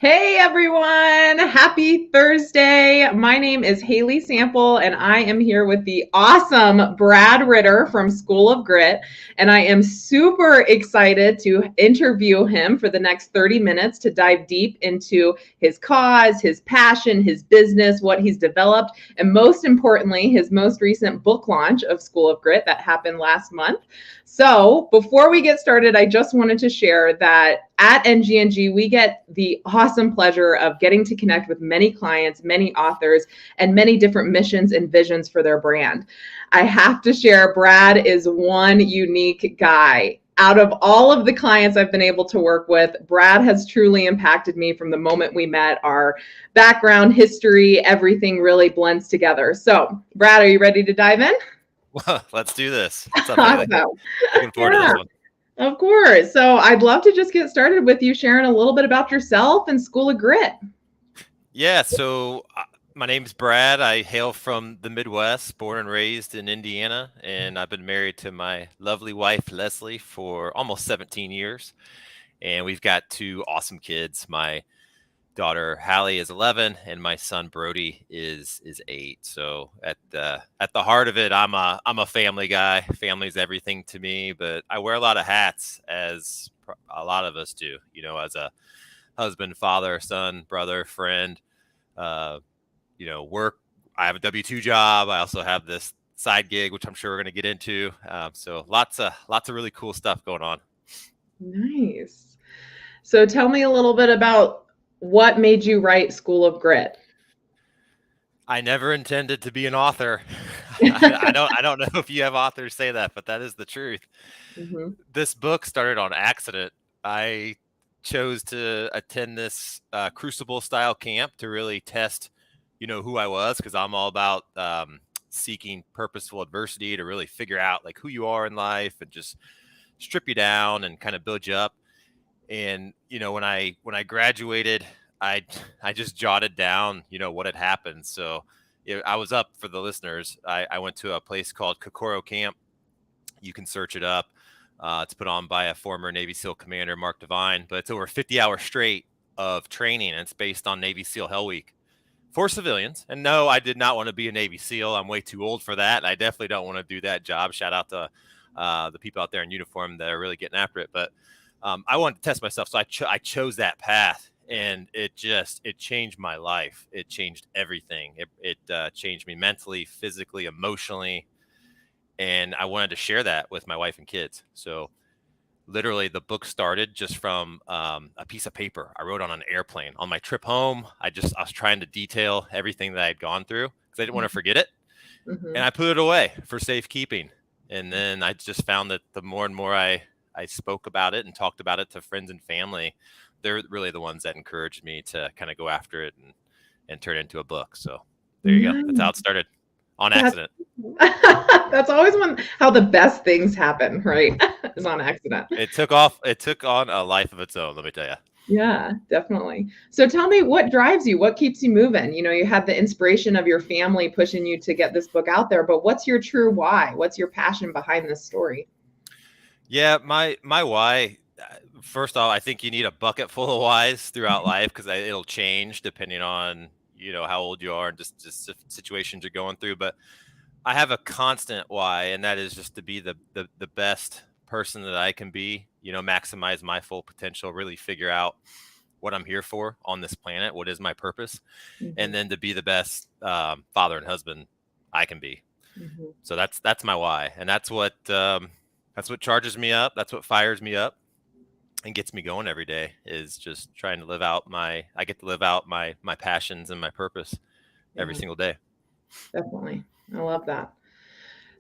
Hey everyone, happy Thursday. My name is Haley Sample and I am here with the awesome Brad Ritter from School of Grit. And I am super excited to interview him for the next 30 minutes to dive deep into his cause, his passion, his business, what he's developed, and most importantly, his most recent book launch of School of Grit that happened last month. So before we get started, I just wanted to share that at NGNG, we get the awesome pleasure of getting to connect with many clients, many authors, and many different missions and visions for their brand. I have to share, Brad is one unique guy. Out of all of the clients I've been able to work with, Brad has truly impacted me from the moment we met. Our background, history, everything really blends together. So, Brad, are you ready to dive in? Well, let's do this. What's up, Haley? Awesome. Looking forward to Yeah. this one. Of course. So I'd love to just get started with you sharing a little bit about yourself and School of Grit. Yeah, so my name's Brad. I hail from the Midwest, born and raised in Indiana, and I've been married to my lovely wife, Leslie, for almost 17 years. And we've got two awesome kids. My daughter Hallie is 11, and my son Brody is 8. So at the heart of it, I'm a family guy. Family's everything to me, but I wear a lot of hats, as a lot of us do. As a husband, father, son, brother, friend. Uh, work. I have a W-2 job. I also have this side gig, which I'm sure we're going to get into. So lots of really cool stuff going on. Nice. So tell me a little bit about what made you write School of Grit. I never intended to be an author. I don't know if you have authors say that, but that is the truth. Mhm. This book started on accident. I chose to attend this Crucible style camp to really test, who I was, because I'm all about seeking purposeful adversity to really figure out like who you are in life and just strip you down and kind of build you up. And when I graduated, I I just jotted down what had happened. So I was up for the listeners. I went to a place called Kokoro Camp. You can search it up. It's put on by a former Navy SEAL commander, Mark Devine, but it's over 50 hours straight of training, and it's based on Navy SEAL Hell Week for civilians. And no, I did not want to be a Navy SEAL. I'm way too old for that. I definitely don't want to do that job. Shout out to the people out there in uniform that are really getting after it. But I wanted to test myself, so I chose that path, and it changed my life. It changed everything. It changed me mentally, physically, emotionally, and I wanted to share that with my wife and kids. So literally, the book started just from a piece of paper I wrote on an airplane on my trip home. I was trying to detail everything that I had gone through because I didn't want to forget it, and Mhm. I put it away for safekeeping. And then I just found that the more and more I spoke about it and talked about it to friends and family, they're really the ones that encouraged me to kind of go after it and turn it into a book. So there you go. That's how Nice. it started on That's accident. that's always how the best things happen, right? Is on accident. It took off. It took on a life of its own. Let me tell you. Yeah, definitely. So tell me what drives you? What keeps you moving? You had the inspiration of your family pushing you to get this book out there, but what's your true why? What's your passion behind this story? Yeah, my why. First off, I think you need a bucket full of whys throughout life because it'll change depending on how old you are and just situations you're going through. But I have a constant why, and that is just to be the best person that I can be. Maximize my full potential. Really figure out what I'm here for on this planet. What is my purpose, and Mhm, then to be the best father and husband I can be. mhm. So that's my why, and that's what charges me up. That's what fires me up and gets me going every day. Is just trying to live out my. I get to live out my passions and my purpose every Yeah, single day. definitely. I love that.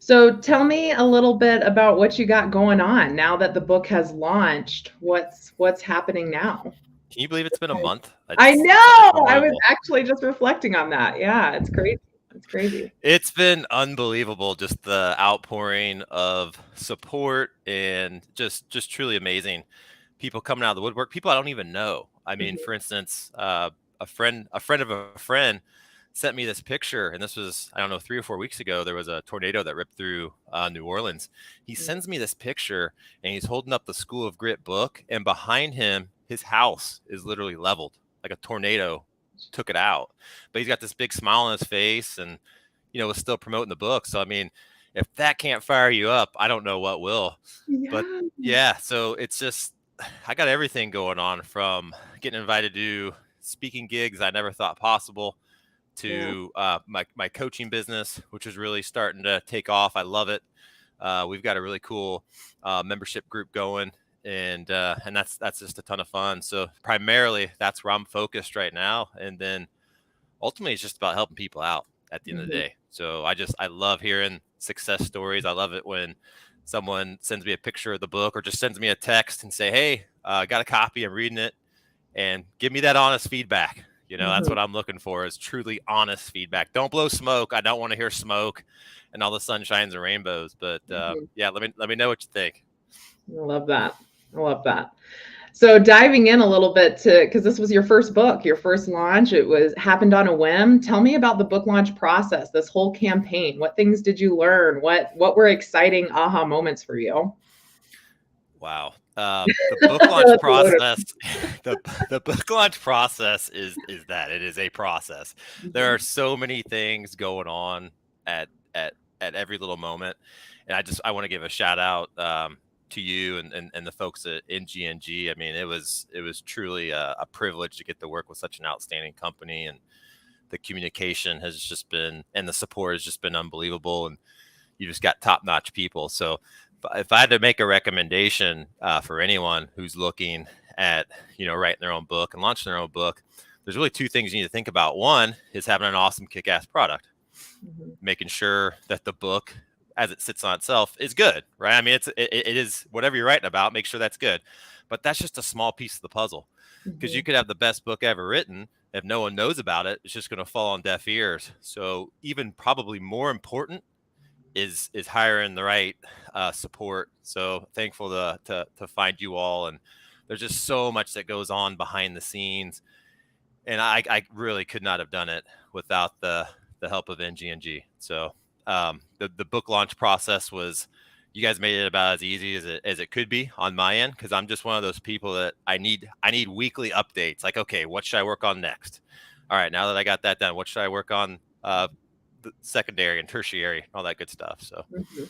So tell me a little bit about what you got going on now that the book has launched. What's happening now? Can you believe it's been a month? I It's know. I was unbelievable. actually just reflecting on that. Yeah, it's crazy. It's crazy. It's been unbelievable, just the outpouring of support and just truly amazing. People coming out of the woodwork, people I don't even know. I mean, Mhm. for instance, a friend of a friend sent me this picture, and this was, I don't know, 3 or 4 weeks ago. There was a tornado that ripped through New Orleans. He sends me this picture, and he's holding up the School of Grit book, and behind him, his house is literally leveled. like a tornado took it out. But he's got this big smile on his face, and was still promoting the book. So I mean, if that can't fire you up, I don't know what will. But Yeah. yeah, so it's just I got everything going on, from getting invited to do speaking gigs I never thought possible, Yeah. to my coaching business, which is really starting to take off. I love it. We've got a really cool membership group going, and that's just a ton of fun. So primarily that's where I'm focused right now, and then ultimately it's just about helping people out at the end of the Mhm. day. So I love hearing success stories. I love it when someone sends me a picture of the book, or just sends me a text and say, hey, I got a copy, I'm reading it, and give me that honest feedback. That's Mhm. what I'm looking for, is truly honest feedback. Don't blow smoke. I don't want to hear smoke and all the sunshines and rainbows. But Mhm. yeah, let me know what you think. I love that. I love that. So diving in a little bit to, because this was your first book, your first launch, it was happened on a whim. Tell me about the book launch process, this whole campaign. What things did you learn? What were exciting aha moments for you? Wow. The book launch That's a loaded. process, the the book launch process is that it is a process. There Mhm. are so many things going on at at at every little moment, and I want to give a shout out to you and the folks at NGNG. I mean, it was truly a privilege to get to work with such an outstanding company, and the communication has just been, and the support has just been unbelievable, and you just got top notch people. So if I had to make a recommendation for anyone who's looking at, writing their own book and launching their own book, there's really two things you need to think about. One is having an awesome kick-ass product, Mhm. making sure that the book, as it sits on itself, is good, right? I mean, it is whatever you're writing about, make sure that's good. But that's just a small piece of the puzzle, because you Mhm. could have the best book ever written. If no one knows about it, it's just going to fall on deaf ears. So even probably more important is hiring the right support. So thankful to find you all, and there's just so much that goes on behind the scenes, and I really could not have done it without the help of NGNG. So the book launch process was, you guys made it about as easy as it could be on my end, because I'm just one of those people that I need weekly updates. Like, okay, what should I work on next? All right, now that I got that done, what should I work on? The secondary and tertiary, all that good stuff. So Mhm.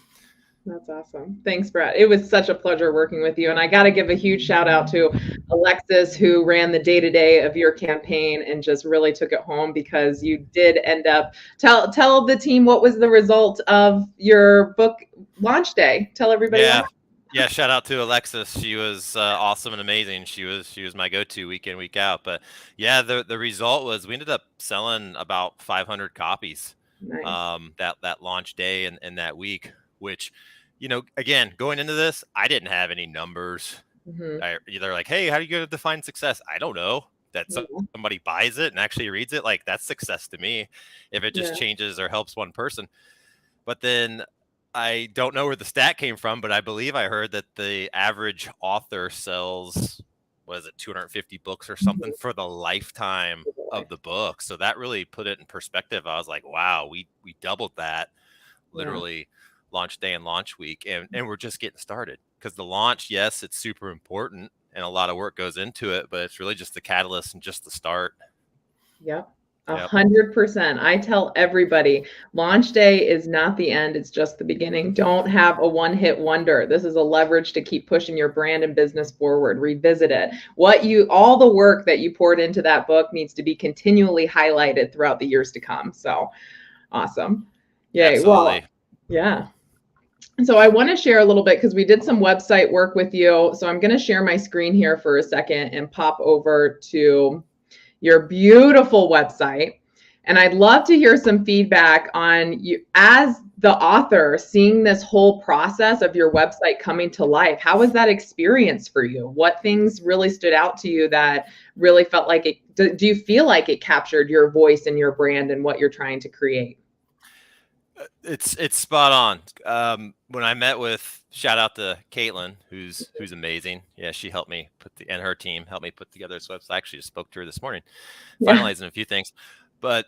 That's awesome. Thanks, Brett. It was such a pleasure working with you. And I got to give a huge shout out to Alexis, who ran the day to day of your campaign and just really took it home, because you did end up. Tell the team what was the result of your book launch day. Tell everybody what yeah, happened. yeah. Shout out to Alexis. She was awesome and amazing. She was my go-to week in, week out. But yeah, the result was we ended up selling about 500 copies Nice. that launch day and that week. Which, again, going into this, I didn't have any numbers. Hmm. They're like, hey, how do you go to define success? I don't know. That Yeah. somebody buys it and actually reads it, like, that's success to me. If it just Yeah. changes or helps one person. But then I don't know where the stat came from, but I believe I heard that the average author sells, what is it, 250 books or something Mhm. for the lifetime of the book. So that really put it in perspective. I was like, wow, we doubled that, Yeah. literally, launch day and launch week, and we're just getting started. Because the launch, yes, it's super important and a lot of work goes into it, but it's really just the catalyst and just the start. Yep. A Yep. 100%. I tell everybody, launch day is not the end, it's just the beginning. Don't have a one-hit wonder. This is a leverage to keep pushing your brand and business forward. Revisit it. All the work that you poured into that book needs to be continually highlighted throughout the years to come. So awesome. Yay. Well, Absolutely. yeah. So I want to share a little bit, because we did some website work with you. So I'm going to share my screen here for a second and pop over to your beautiful website. And I'd love to hear some feedback on you as the author, seeing this whole process of your website coming to life. How was that experience for you? What things really stood out to you that really felt like it? Do you feel like it captured your voice and your brand and what you're trying to create? It's spot on. When I met with, shout out to Caitlin, who's amazing. Yeah, she helped me and her team helped me put together this website. I actually just spoke to her this morning, Yeah. finalizing a few things, but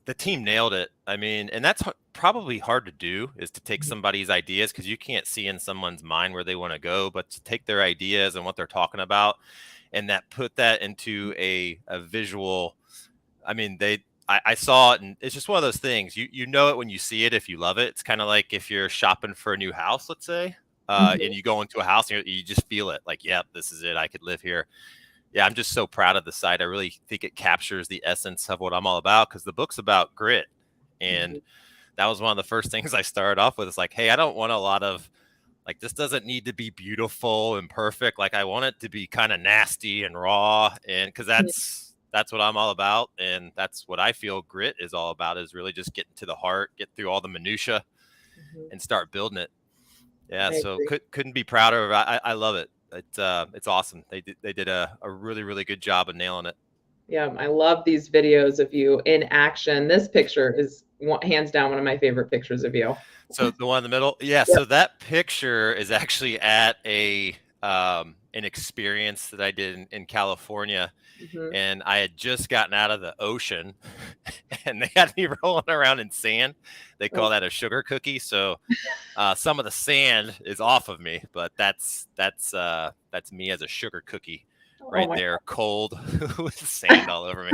the team nailed it. I mean, and that's probably hard to do, is to take somebody's ideas, because you can't see in someone's mind where they want to go, but to take their ideas and what they're talking about and that put that into a visual. I mean, I saw it, and it's just one of those things. You know it when you see it if you love it. It's kind of like if you're shopping for a new house, let's say, Mhm. and you go into a house and you just feel it. Like, yep, this is it. I could live here. Yeah, I'm just so proud of the site. I really think it captures the essence of what I'm all about, because the book's about grit, and Mhm. that was one of the first things I started off with. It's like, hey, I don't want a lot of, like, this doesn't need to be beautiful and perfect. Like, I want it to be kind of nasty and raw, and because that's what I'm all about, and that's what I feel grit is all about, is really just getting to the heart, get through all the minutia, Mhm. and start building it. Yeah, I so agree. couldn't be prouder of it. I love it. It's awesome. They did a really good job of nailing it. Yeah, I love these videos of you in action. This picture is hands down one of my favorite pictures of you. So the one in the middle, yeah. Yep. So that picture is actually at a an experience that I did in California, Mhm. and I had just gotten out of the ocean, and they had me rolling around in sand. They Oh, call that a sugar cookie. So some of the sand is off of me, but that's me as a sugar cookie, oh right my there, cold with sand all over me.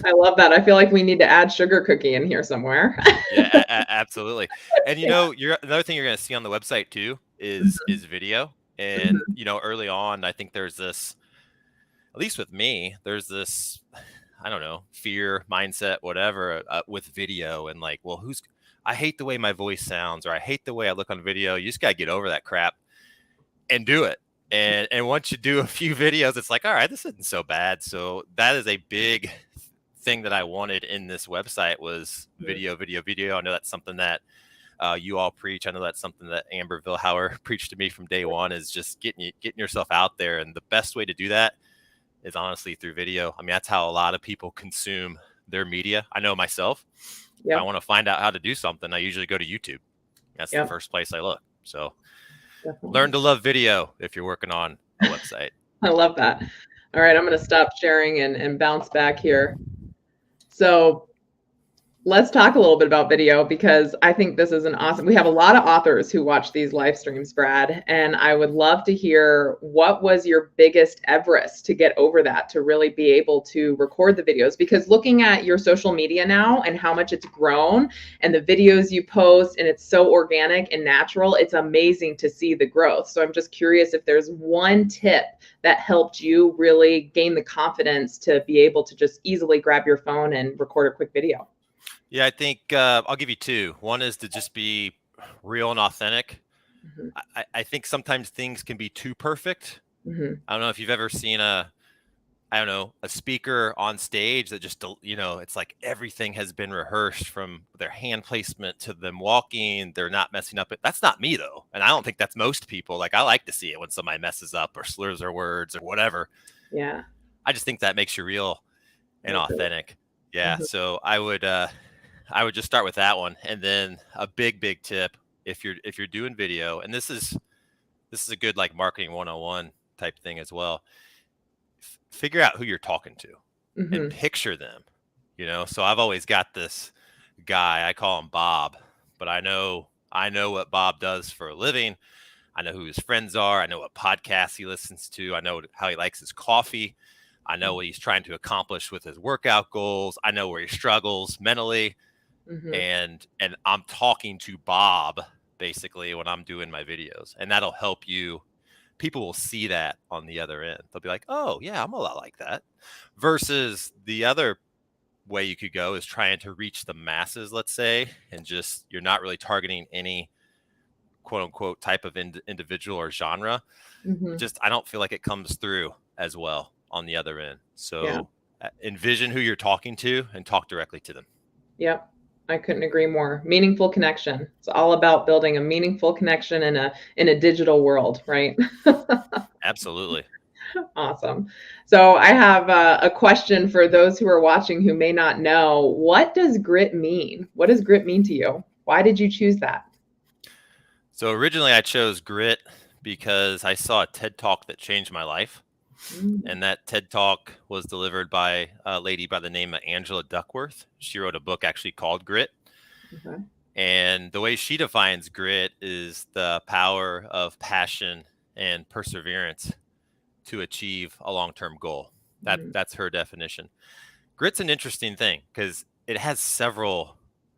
I love that. I feel like we need to add sugar cookie in here somewhere. Yeah, absolutely. And Yeah. you're another thing you're going to see on the website too Mhm. is video. And Mhm. early on, I think there's this, at least with me, there's this, I don't know, fear mindset, whatever, with video, and like, well, I hate the way my voice sounds, or I hate the way I look on video. You just got to get over that crap and do it. And once you do a few videos, it's like, all right, this isn't so bad. So that is a big thing that I wanted in this website was Mhm. video, video, video. I know that's something that you all preach. I know that's something that Amber Vilhauer preached to me from day one, is just getting yourself out there. And the best way to do that is honestly through video. I mean, that's how a lot of people consume their media. I know myself, if I Yep. want to find out how to do something, I usually go to YouTube. That's the Yep. first place I look. So learn Definitely. to love video if you're working on a website. I love that. All right, I'm going to stop sharing and bounce back here. So let's talk a little bit about video because I think this is an awesome. We have a lot of authors who watch these live streams, Brad, and I would love to hear what was your biggest Everest to get over that, to really be able to record the videos. Because looking at your social media now and how much it's grown and the videos you post, and it's so organic and natural, it's amazing to see the growth. So I'm just curious if there's one tip that helped you really gain the confidence to be able to just easily grab your phone and record a quick video. Yeah, I think I'll give you two. One is to just be real and authentic. Mhm. I think sometimes things can be too perfect. Mhm. I don't know if you've ever seen I don't know, a speaker on stage that just, it's like everything has been rehearsed from their hand placement to them walking. They're not messing up. That's not me though. And I don't think that's most people. Like, I like to see it when somebody messes up or slurs their words or whatever. Yeah, I just think that makes you real I and agree. authentic. Yeah. Mhm. So I would just start with that one. And then a big tip, if you're doing video, and this is a good like marketing 101 type thing as well. Figure out who you're talking to and Mhm. picture them. So I've always got this guy, I call him Bob, but I know what Bob does for a living. I know who his friends are. I know what podcasts he listens to. I know how he likes his coffee. I know what he's trying to accomplish with his workout goals. I know where he struggles mentally, Mhm. and I'm talking to Bob basically when I'm doing my videos, and that'll help you. People will see that on the other end. They'll be like, "Oh, yeah, I'm a lot like that." Versus the other way you could go is trying to reach the masses, let's say, and just you're not really targeting any quote unquote type of individual or genre. Mhm. Just I don't feel like it comes through as well on the other end. Yeah. So envision who you're talking to and talk directly to them. Yep. I couldn't agree more. Meaningful connection. It's all about building a meaningful connection in a digital world, right? Absolutely. Awesome. So I have a question for those who are watching who may not know. What does grit mean? What does grit mean to you? Why did you choose that? So originally I chose grit because I saw a TED talk that changed my life. Mm, And that TED talk was delivered by a lady by the name of Angela Duckworth. She wrote a book actually called Grit. okay. And the way she defines grit is the power of passion and perseverance to achieve a long-term goal. That's her definition. Grit's an interesting thing because it has several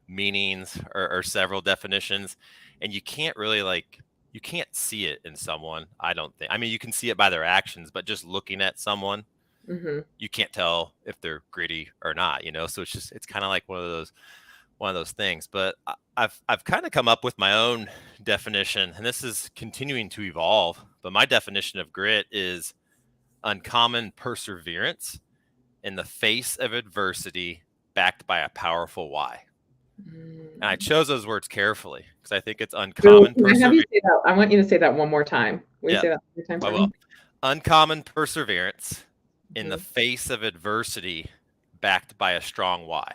meanings or several definitions, and you can't really you can't see it in someone. I don't think. I mean, you can see it by their actions, but just looking at someone, you can't tell if they're gritty or not. So it's kind of like one of those things. But I've kind of come up with my own definition, and this is continuing to evolve. But my definition of grit is uncommon perseverance in the face of adversity, backed by a powerful why. And I chose those words carefully because I think it's uncommon perseverance. I want you to say that one more time. Will you say that one more time for me? Uncommon perseverance in the face of adversity, backed by a strong why.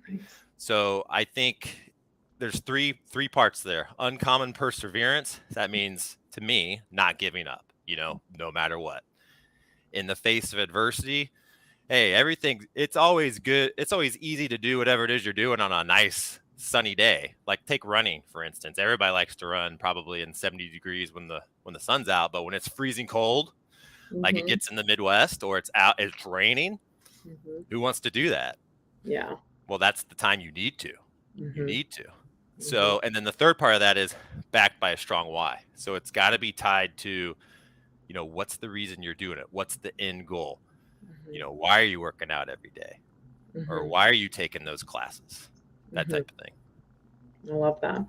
Nice. So I think there's three parts there. Uncommon perseverance, that means to me, not giving up, no matter what. In the face of adversity, hey, it's always good. It's always easy to do whatever it is you're doing on a nice sunny day. Like take running, for instance. Everybody likes to run probably in 70 degrees when the sun's out, but when it's freezing cold, like it gets in the Midwest or it's raining, who wants to do that? Yeah. Well, that's the time you need to. You need to. So, and then the third part of that is backed by a strong why. So it's got to be tied to, what's the reason you're doing it? What's the end goal? Why are you working out every day? Or why are you taking those classes? That type of thing. I love that.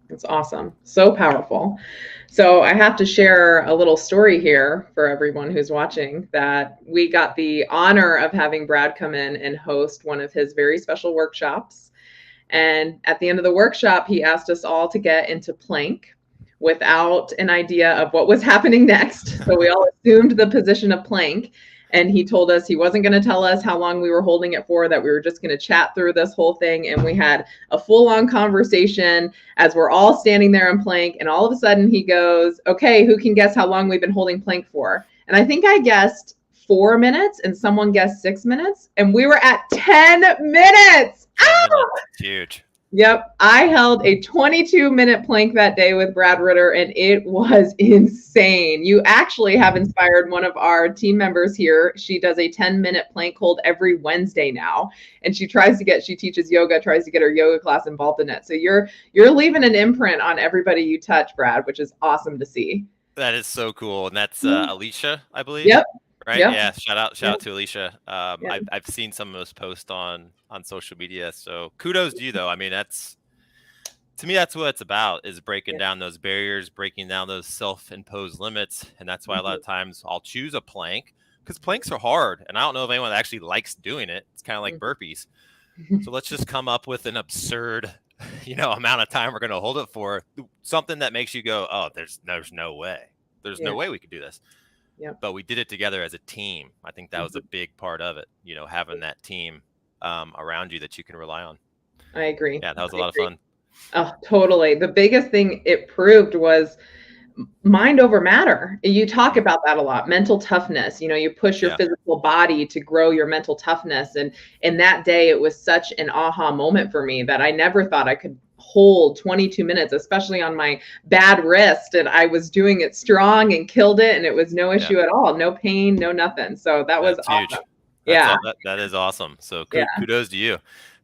That's awesome. So powerful. So I have to share a little story here for everyone who's watching, that we got the honor of having Brad come in and host one of his very special workshops. And at the end of the workshop, he asked us all to get into plank without an idea of what was happening next. So we all assumed the position of plank. And he told us he wasn't going to tell us how long we were holding it for, that we were just going to chat through this whole thing. And we had a full-on conversation as we're all standing there in plank. And all of a sudden he goes, okay, who can guess how long we've been holding plank for? And I think I guessed 4 minutes and someone guessed 6 minutes. And we were at 10 minutes. That's huge. Yep. I held a 22-minute plank that day with Brad Ritter, and it was insane. You actually have inspired one of our team members here. She does a 10-minute plank hold every Wednesday now, and she teaches yoga, tries to get her yoga class involved in it. So you're leaving an imprint on everybody you touch, Brad, which is awesome to see. That is so cool. And that's Alicia, I believe. Yep. Right. Yep. Yeah. Shout out to Alicia. I've seen some of those posts on social media. So kudos to you, though. I mean, to me, that's what it's about, is breaking down those barriers, breaking down those self-imposed limits. And that's why a lot of times I'll choose a plank, because planks are hard. And I don't know if anyone actually likes doing it. It's kind of like burpees. So let's just come up with an absurd, amount of time we're going to hold it for. Something that makes you go, oh, there's no way. There's no way we could do this. Yep. But we did it together as a team. I think that was a big part of it, having that team around you that you can rely on. I agree. Yeah, that was a lot of fun. Oh, totally. The biggest thing it proved was mind over matter. You talk about that a lot. Mental toughness. You push your physical body to grow your mental toughness. And in that day, it was such an aha moment for me that I never thought I could hold 22 minutes, especially on my bad wrist. And I was doing it strong and killed it. And it was no issue at all. No pain, no nothing. So that was awesome. Huge. That is awesome. So kudos to you.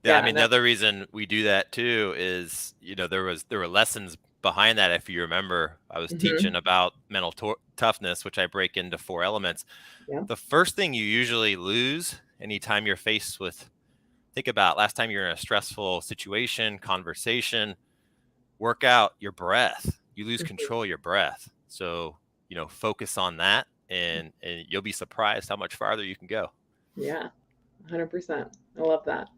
Yeah. I mean, the other reason we do that too is, there were lessons behind that. If you remember, I was teaching about mental toughness, which I break into 4 elements. Yeah. The first thing you usually lose anytime you're faced with, think about last time you're in a stressful situation, conversation, workout, your breath. You lose control of your breath. So, focus on that, and you'll be surprised how much farther you can go. Yeah, 100%. I love that.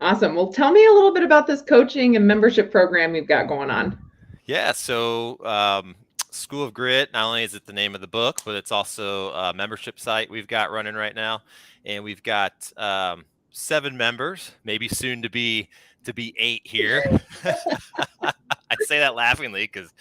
Awesome. Well, tell me a little bit about this coaching and membership program you've got going on. Yeah. So, School of Grit, not only is it the name of the book, but it's also a membership site we've got running right now. And we've got 7 members, maybe soon to be 8 here. I say that laughingly because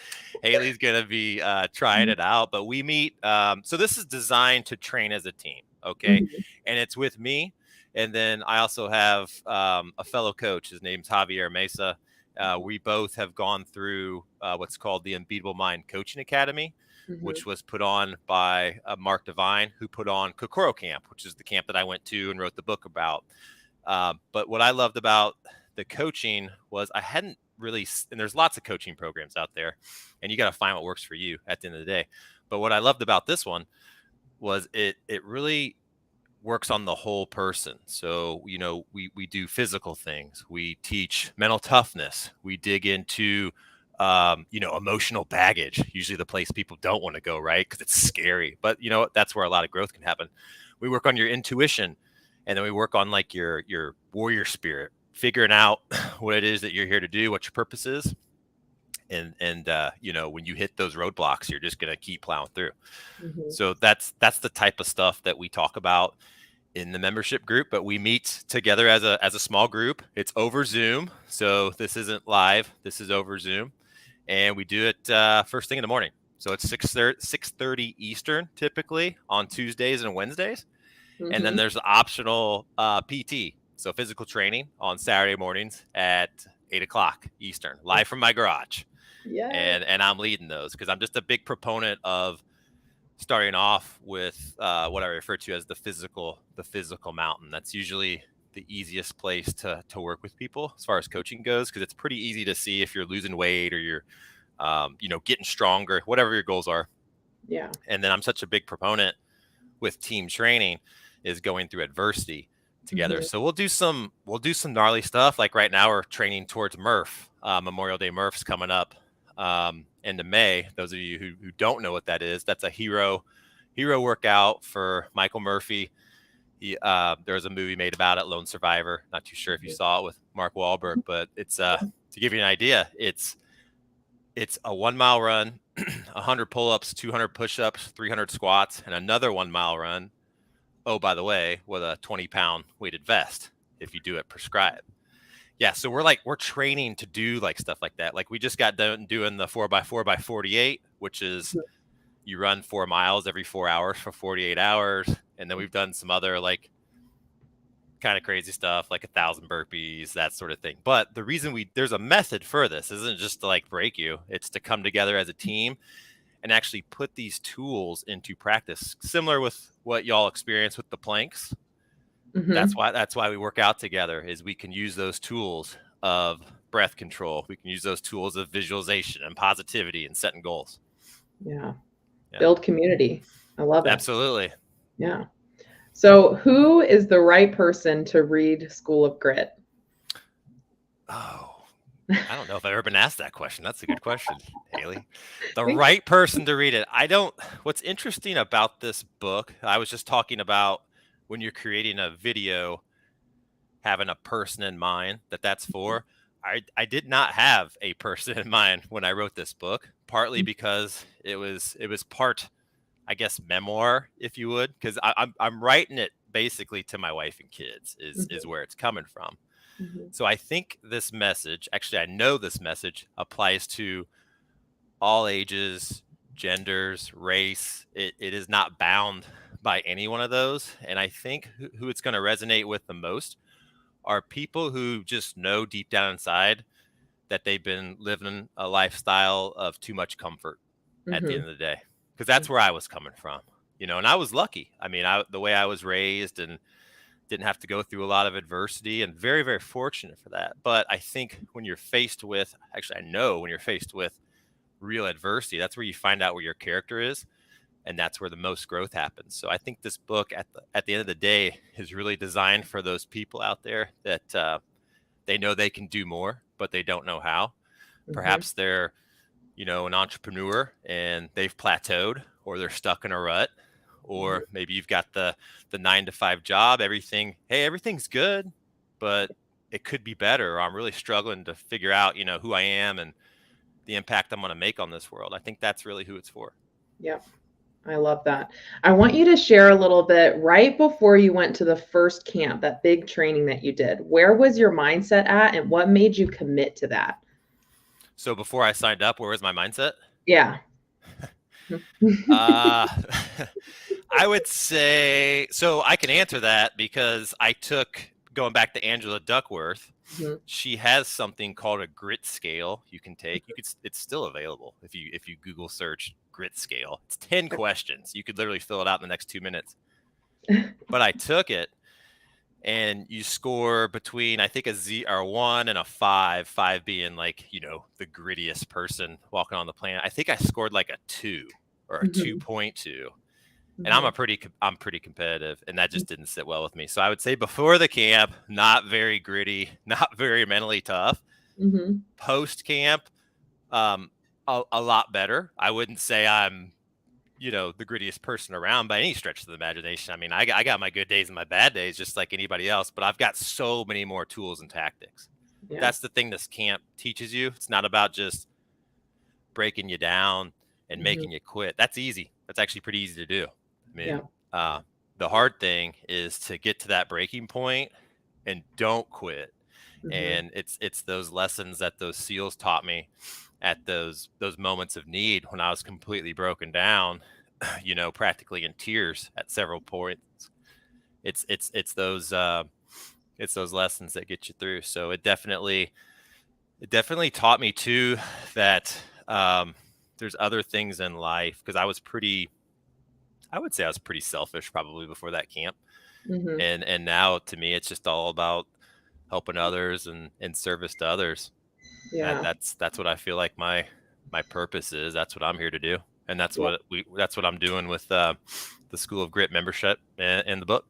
Haley's going to be trying it out. But we meet. So this is designed to train as a team. Okay. And it's with me. And then I also have a fellow coach. His name's Javier Mesa. We both have gone through what's called the Unbeatable Mind Coaching Academy, which was put on by Mark Devine, who put on Kokoro Camp, which is the camp that I went to and wrote the book about. But what I loved about the coaching was I hadn't really, and there's lots of coaching programs out there, and you got to find what works for you at the end of the day. But what I loved about this one was it really works on the whole person. So, we do physical things. We teach mental toughness. We dig into, emotional baggage, usually the place people don't want to go, right? Because it's scary. But, that's where a lot of growth can happen. We work on your intuition, and then we work on like your warrior spirit, figuring out what it is that you're here to do, what your purpose is. And when you hit those roadblocks, you're just going to keep plowing through. So that's the type of stuff that we talk about in the membership group, but we meet together as a small group. It's over Zoom. So this isn't live. This is over Zoom, and we do it first thing in the morning. So it's 6:30 Eastern typically on Tuesdays and Wednesdays. And then there's the optional PT. So physical training on Saturday mornings at 8:00 Eastern, live from my garage. Yeah. And I'm leading those because I'm just a big proponent of starting off with what I refer to as the physical mountain. That's usually the easiest place to work with people as far as coaching goes, because it's pretty easy to see if you're losing weight or you're, getting stronger, whatever your goals are. Yeah. And then I'm such a big proponent with team training is going through adversity together. So we'll do some gnarly stuff. Like right now we're training towards Murph. Memorial Day Murph's coming up end of May. Those of you who don't know what that is, that's a hero workout for Michael Murphy. There was a movie made about it, Lone Survivor. Not too sure if you saw it with Mark Wahlberg, but it's to give you an idea, it's a 1 mile run, 100 pull-ups, 200 push-ups, 300 squats, and another 1 mile run. Oh, by the way, with a 20-pound weighted vest if you do it prescribed. Yeah, so we're training to do like stuff like that. Like we just got done doing the 4x4x48, which is you run 4 miles every 4 hours for 48 hours. And then we've done some other like kind of crazy stuff, like 1,000 burpees, that sort of thing. But the reason there's a method for this isn't just to like break you. It's to come together as a team and actually put these tools into practice, similar with what y'all experience with the planks. That's why we work out together, is we can use those tools of breath control. We can use those tools of visualization and positivity and setting goals. Yeah. Build community. I love it. Absolutely. Yeah. So who is the right person to read School of Grit? Oh, I don't know if I've ever been asked that question. That's a good question, Haley. The right person to read it. What's interesting about this book, I was just talking about when you're creating a video, having a person in mind that's for. I did not have a person in mind when I wrote this book, partly because it was part, I guess, memoir, if you would, because I'm writing it basically to my wife and kids is where it's coming from. So I think this message, actually, I know this message applies to all ages, genders, race. It is not bound by any one of those. And I think who it's going to resonate with the most are people who just know deep down inside that they've been living a lifestyle of too much comfort at the end of the day. Because that's where I was coming from, and I was lucky. I mean, the way I was raised and didn't have to go through a lot of adversity, and very, very fortunate for that. But I think when you're faced with, actually, I know when you're faced with real adversity, that's where you find out where your character is. And that's where the most growth happens. So I think this book at the end of the day is really designed for those people out there that they know they can do more, but they don't know how. Perhaps they're, an entrepreneur and they've plateaued, or they're stuck in a rut, or maybe you've got the 9-to-5 job, everything's good, but it could be better. Or I'm really struggling to figure out, who I am and the impact I'm going to make on this world. I think that's really who it's for. Yep. I love that. I want you to share a little bit right before you went to the first camp, that big training that you did. Where was your mindset at, and what made you commit to that? So before I signed up, where was my mindset? Yeah. I would say, so I can answer that because I took, going back to Angela Duckworth, Hmm. She has something called a grit scale you can take. It's still available if you Google search grit scale. It's 10 questions. You could literally fill it out in the next 2 minutes. But I took it, and you score between, I think, a Z or 1 and a 5, 5 being like, the grittiest person walking on the planet. I think I scored like a 2 or a Hmm. 2.2. And Hmm. I'm pretty competitive, and that just didn't sit well with me. So I would say before the camp, not very gritty, not very mentally tough. Hmm. Post camp, a lot better. I wouldn't say I'm, the grittiest person around by any stretch of the imagination. I mean, I got my good days and my bad days just like anybody else, but I've got so many more tools and tactics. Yeah. That's the thing this camp teaches you. It's not about just breaking you down and Hmm. making you quit. That's easy. That's actually pretty easy to do. I Yeah. mean, the hard thing is to get to that breaking point and don't quit. Hmm. And it's those lessons that those SEALs taught me at those moments of need when I was completely broken down, practically in tears at several points. It's those lessons that get you through. So it definitely taught me too that there's other things in life, because I would say I was pretty selfish probably before that camp. Hmm. And now to me it's just all about helping others and service to others. Yeah. That's what I feel like my purpose is. That's what I'm here to do. And that's Yeah. what I'm doing with the School of Grit membership and the book.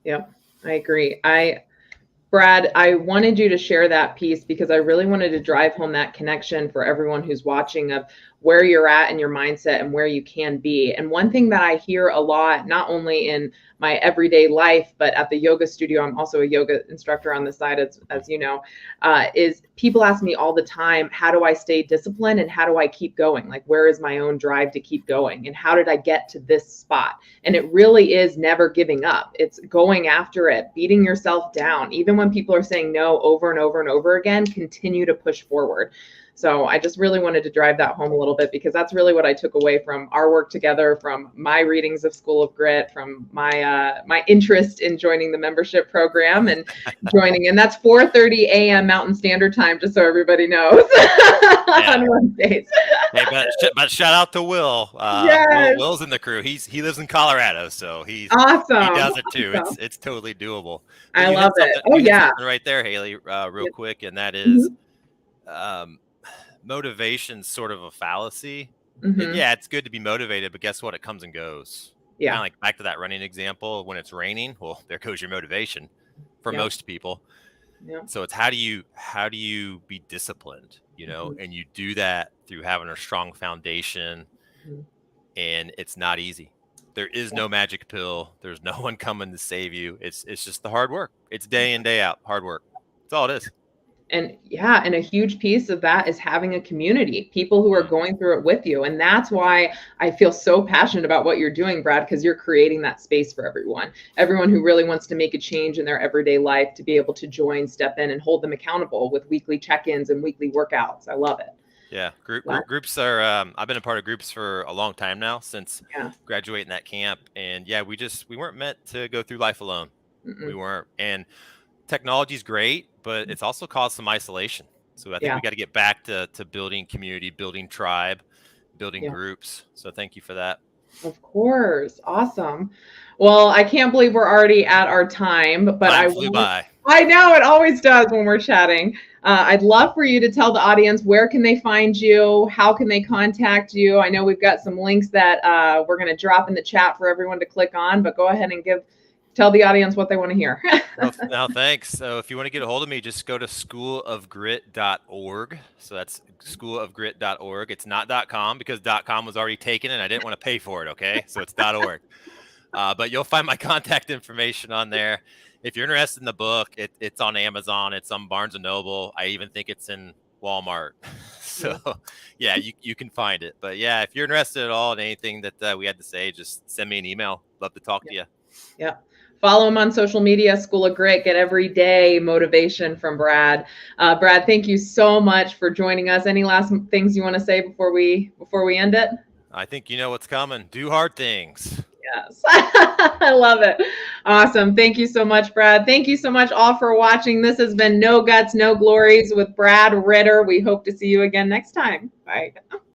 Yeah. I agree. Brad, I wanted you to share that piece because I really wanted to drive home that connection for everyone who's watching of where you're at in your mindset and where you can be. And one thing that I hear a lot, not only in my everyday life, but at the yoga studio, I'm also a yoga instructor on the side, as you know, is people ask me all the time, how do I stay disciplined and how do I keep going? Like, where is my own drive to keep going? And how did I get to this spot? And it really is never giving up. It's going after it, beating yourself down. Even when people are saying no over and over and over again, continue to push forward. So I just really wanted to drive that home a little bit because that's really what I took away from our work together, from my readings of School of Grit, from my interest in joining the membership program and joining. And that's 4:30 a.m. Mountain Standard Time, just so everybody knows, Yeah. on Wednesdays. Hey, but shout out to Will. Yes, Will's in the crew. He lives in Colorado, so he awesome, does it too. awesome. It's totally doable. But I love it. Oh you hit yeah. something right there, Haley, real quick, and that is Hmm. um, motivation's sort of a fallacy. And Hmm. yeah, it's good to be motivated, but guess what? It comes and goes. Kind Yeah. of like back to that running example. When it's raining, well, there goes your motivation for Yeah. most people. Yeah. So it's how do you be disciplined, Hmm. and you do that through having a strong foundation, Hmm. and it's not easy. There is Yeah. no magic pill. There's no one coming to save you. It's just the hard work. It's day in, day out, hard work. That's all it is. And yeah, and a huge piece of that is having a community, people who are Mm. going through it with you. And that's why I feel so passionate about what you're doing, Brad, because you're creating that space for everyone who really wants to make a change in their everyday life, to be able to join, step in, and hold them accountable with weekly check-ins and weekly workouts. I love it. Yeah, That- groups are. I've been a part of groups for a long time now, since yeah. graduating that camp, and yeah, we weren't meant to go through life alone. We Mm-mm. weren't, and technology's great, but it's also caused some isolation. So I think Yeah. we got to get back to building community, building tribe, building Yeah. groups. So thank you for that. Of course. Awesome. Well, I can't believe we're already at our time, but Time flew by. I know it always does when we're chatting. I'd love for you to tell the audience, where can they find you? How can they contact you? I know we've got some links that we're going to drop in the chat for everyone to click on, but go ahead and tell the audience what they want to hear. No, thanks. So if you want to get a hold of me, just go to schoolofgrit.org. So that's schoolofgrit.org. It's not .com, because .com was already taken and I didn't want to pay for it. Okay. So it's .org. But you'll find my contact information on there. If you're interested in the book, it's on Amazon. It's on Barnes & Noble. I even think it's in Walmart. So yeah, you can find it. But yeah, if you're interested at all in anything that we had to say, just send me an email. Love to talk to you. Yeah. Follow him on social media, School of Grit. Get everyday motivation from Brad. Brad, thank you so much for joining us. Any last things you want to say before we end it? I think you know what's coming. Do hard things. Yes. I love it. Awesome. Thank you so much, Brad. Thank you so much all for watching. This has been No Guts, No Glories with Brad Ritter. We hope to see you again next time. Bye.